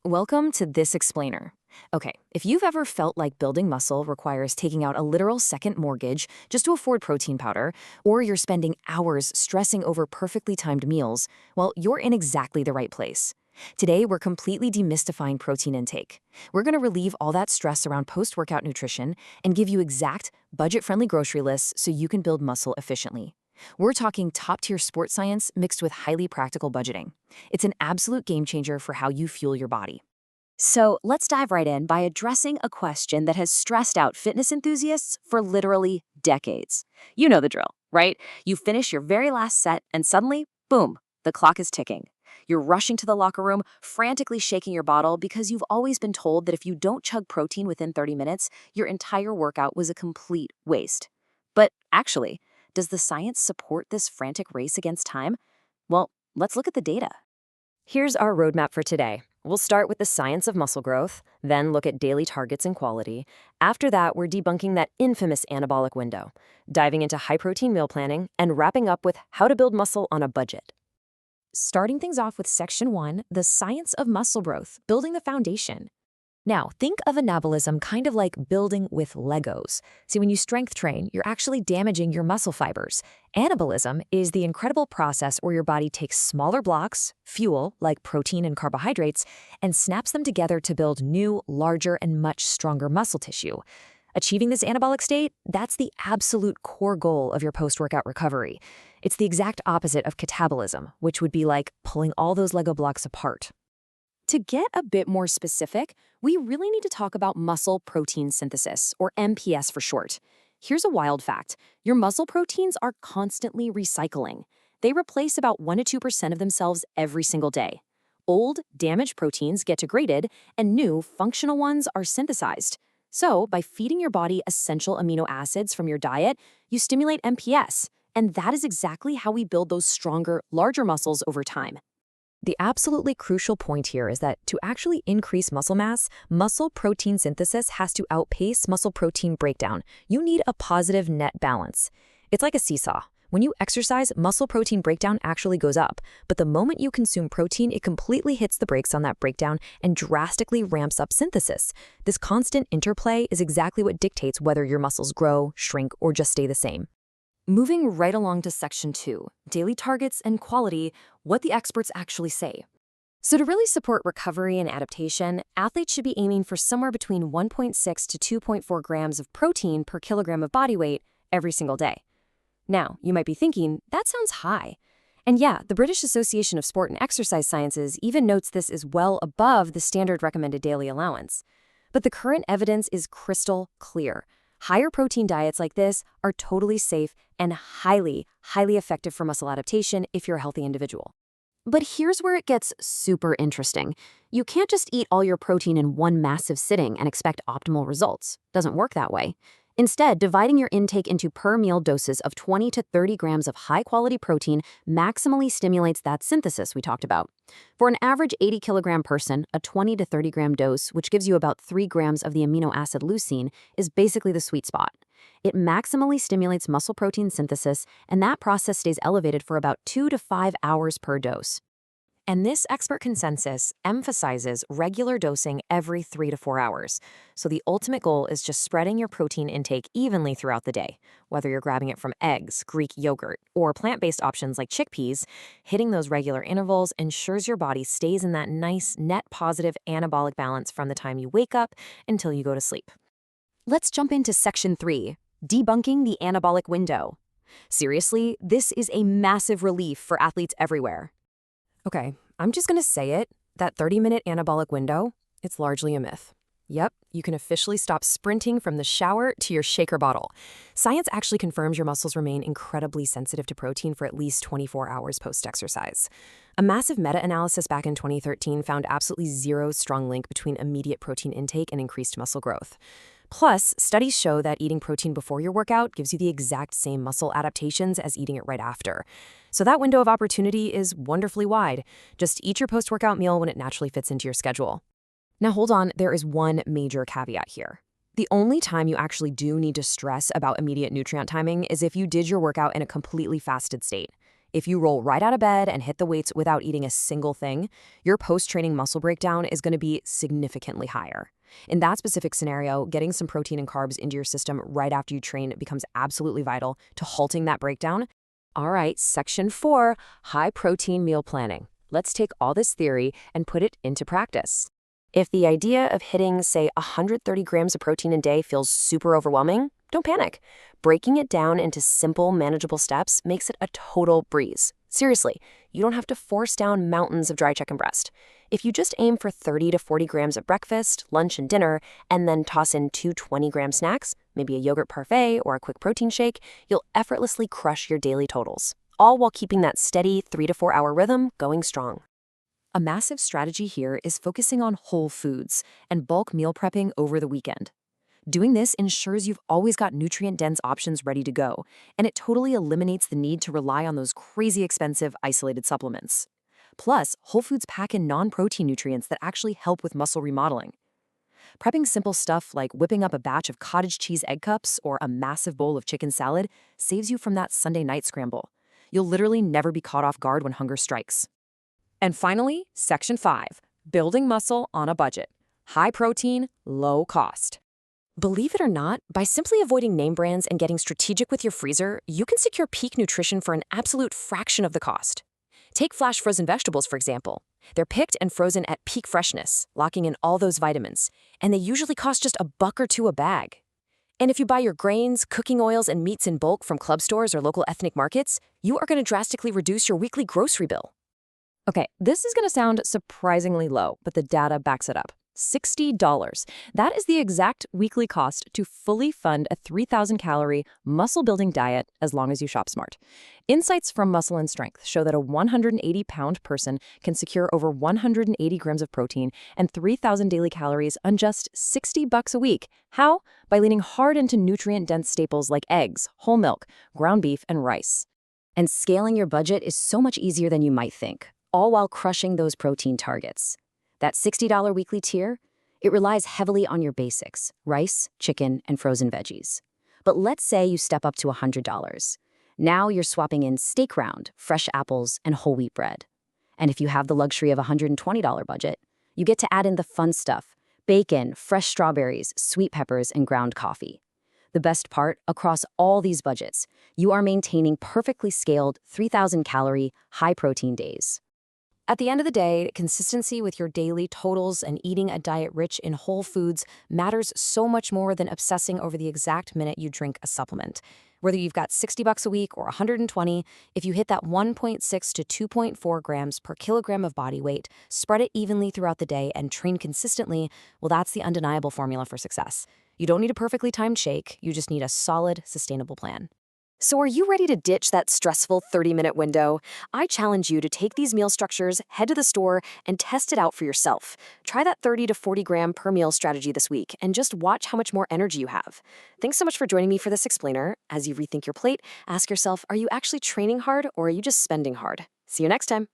Welcome to This Explainer. Okay, if you've ever felt like building muscle requires taking out a literal second mortgage just to afford protein powder, or you're spending hours stressing over perfectly timed meals, well, you're in exactly the right place. Today, we're completely demystifying protein intake. We're going to relieve all that stress around post-workout nutrition and give you exact, budget-friendly grocery lists so you can build muscle efficiently. We're talking top-tier sports science mixed with highly practical budgeting. It's an absolute game changer for how you fuel your body. So let's dive right in by addressing a question that has stressed out fitness enthusiasts for literally decades. You know the drill, right? You finish your very last set and suddenly, boom, the clock is ticking. You're rushing to the locker room, frantically shaking your bottle because you've always been told that if you don't chug protein within 30 minutes, your entire workout was a complete waste. But actually, does the science support this frantic race against time? Well, let's look at the data. Here's our roadmap for today. We'll start with the science of muscle growth, then look at daily targets and quality. After that, we're debunking that infamous anabolic window, diving into high-protein meal planning, and wrapping up with how to build muscle on a budget. Starting things off with Section 1, the science of muscle growth, building the foundation. Now, think of anabolism kind of like building with Legos. See, when you strength train, you're actually damaging your muscle fibers. Anabolism is the incredible process where your body takes smaller blocks, fuel, like protein and carbohydrates, and snaps them together to build new, larger, and much stronger muscle tissue. Achieving this anabolic state, that's the absolute core goal of your post-workout recovery. It's the exact opposite of catabolism, which would be like pulling all those Lego blocks apart. To get a bit more specific, we really need to talk about muscle protein synthesis, or MPS for short. Here's a wild fact. Your muscle proteins are constantly recycling. They replace about 1 to 2% of themselves every single day. Old, damaged proteins get degraded, and new, functional ones are synthesized. So, by feeding your body essential amino acids from your diet, you stimulate MPS, and that is exactly how we build those stronger, larger muscles over time. The absolutely crucial point here is that to actually increase muscle mass, muscle protein synthesis has to outpace muscle protein breakdown. You need a positive net balance. It's like a seesaw. When you exercise, muscle protein breakdown actually goes up, but the moment you consume protein, it completely hits the brakes on that breakdown and drastically ramps up synthesis. This constant interplay is exactly what dictates whether your muscles grow, shrink, or just stay the same. Moving right along to Section 2, daily targets and quality, what the experts actually say. So to really support recovery and adaptation, athletes should be aiming for somewhere between 1.6 to 2.4 grams of protein per kilogram of body weight every single day. Now, you might be thinking, that sounds high. And yeah, the British Association of Sport and Exercise Sciences even notes this is well above the standard recommended daily allowance. But the current evidence is crystal clear. Higher protein diets like this are totally safe and highly effective for muscle adaptation if you're a healthy individual. But here's where it gets super interesting. You can't just eat all your protein in one massive sitting and expect optimal results. Doesn't work that way. Instead, dividing your intake into per meal doses of 20 to 30 grams of high-quality protein maximally stimulates that synthesis we talked about. For an average 80-kilogram person, a 20 to 30 gram dose, which gives you about 3 grams of the amino acid leucine, is basically the sweet spot. It maximally stimulates muscle protein synthesis, and that process stays elevated for about 2 to 5 hours per dose. And this expert consensus emphasizes regular dosing every 3 to 4 hours. So the ultimate goal is just spreading your protein intake evenly throughout the day. Whether you're grabbing it from eggs, Greek yogurt, or plant-based options like chickpeas, hitting those regular intervals ensures your body stays in that nice, net positive anabolic balance from the time you wake up until you go to sleep. Let's jump into Section 3, debunking the anabolic window. Seriously, this is a massive relief for athletes everywhere. Okay, I'm just going to say it, that 30-minute anabolic window, it's largely a myth. Yep, you can officially stop sprinting from the shower to your shaker bottle. Science actually confirms your muscles remain incredibly sensitive to protein for at least 24 hours post-exercise. A massive meta-analysis back in 2013 found absolutely zero strong link between immediate protein intake and increased muscle growth. Plus, studies show that eating protein before your workout gives you the exact same muscle adaptations as eating it right after. So that window of opportunity is wonderfully wide. Just eat your post-workout meal when it naturally fits into your schedule. Now hold on, there is one major caveat here. The only time you actually do need to stress about immediate nutrient timing is if you did your workout in a completely fasted state. If you roll right out of bed and hit the weights without eating a single thing, your post-training muscle breakdown is going to be significantly higher. In that specific scenario, getting some protein and carbs into your system right after you train becomes absolutely vital to halting that breakdown. All right, section 4, high protein meal planning. Let's take all this theory and put it into practice. If the idea of hitting, say, 130 grams of protein a day feels super overwhelming, don't panic. Breaking it down into simple, manageable steps makes it a total breeze. Seriously, you don't have to force down mountains of dry chicken breast. If you just aim for 30 to 40 grams at breakfast, lunch, and dinner, and then toss in 2 20-gram snacks, maybe a yogurt parfait or a quick protein shake, you'll effortlessly crush your daily totals, all while keeping that steady 3 to 4 hour rhythm going strong. A massive strategy here is focusing on whole foods and bulk meal prepping over the weekend. Doing this ensures you've always got nutrient-dense options ready to go, and it totally eliminates the need to rely on those crazy expensive isolated supplements. Plus, whole foods pack in non-protein nutrients that actually help with muscle remodeling. Prepping simple stuff like whipping up a batch of cottage cheese egg cups or a massive bowl of chicken salad saves you from that Sunday night scramble. You'll literally never be caught off guard when hunger strikes. And finally, section 5, building muscle on a budget. High protein, low cost. Believe it or not, by simply avoiding name brands and getting strategic with your freezer, you can secure peak nutrition for an absolute fraction of the cost. Take flash frozen vegetables, for example. They're picked and frozen at peak freshness, locking in all those vitamins, and they usually cost just $1 or $2 a bag. And if you buy your grains, cooking oils, and meats in bulk from club stores or local ethnic markets, you are going to drastically reduce your weekly grocery bill. Okay, this is going to sound surprisingly low, but the data backs it up. $60. That is the exact weekly cost to fully fund a 3,000-calorie muscle-building diet as long as you shop smart. Insights from Muscle and Strength show that a 180-pound person can secure over 180 grams of protein and 3,000 daily calories on just $60 a week. How? By leaning hard into nutrient-dense staples like eggs, whole milk, ground beef, and rice. And scaling your budget is so much easier than you might think, all while crushing those protein targets. That $60 weekly tier, it relies heavily on your basics, rice, chicken, and frozen veggies. But let's say you step up to $100. Now you're swapping in steak round, fresh apples, and whole wheat bread. And if you have the luxury of a $120 budget, you get to add in the fun stuff: bacon, fresh strawberries, sweet peppers, and ground coffee. The best part, across all these budgets, you are maintaining perfectly scaled 3,000-calorie, high-protein days. At the end of the day, consistency with your daily totals and eating a diet rich in whole foods matters so much more than obsessing over the exact minute you drink a supplement. Whether you've got $60 a week or 120, if you hit that 1.6 to 2.4 grams per kilogram of body weight, spread it evenly throughout the day, and train consistently, well, that's the undeniable formula for success. You don't need a perfectly timed shake, you just need a solid, sustainable plan. So are you ready to ditch that stressful 30-minute window? I challenge you to take these meal structures, head to the store, and test it out for yourself. Try that 30 to 40 gram per meal strategy this week and just watch how much more energy you have. Thanks so much for joining me for this explainer. As you rethink your plate, ask yourself, are you actually training hard or are you just spending hard? See you next time.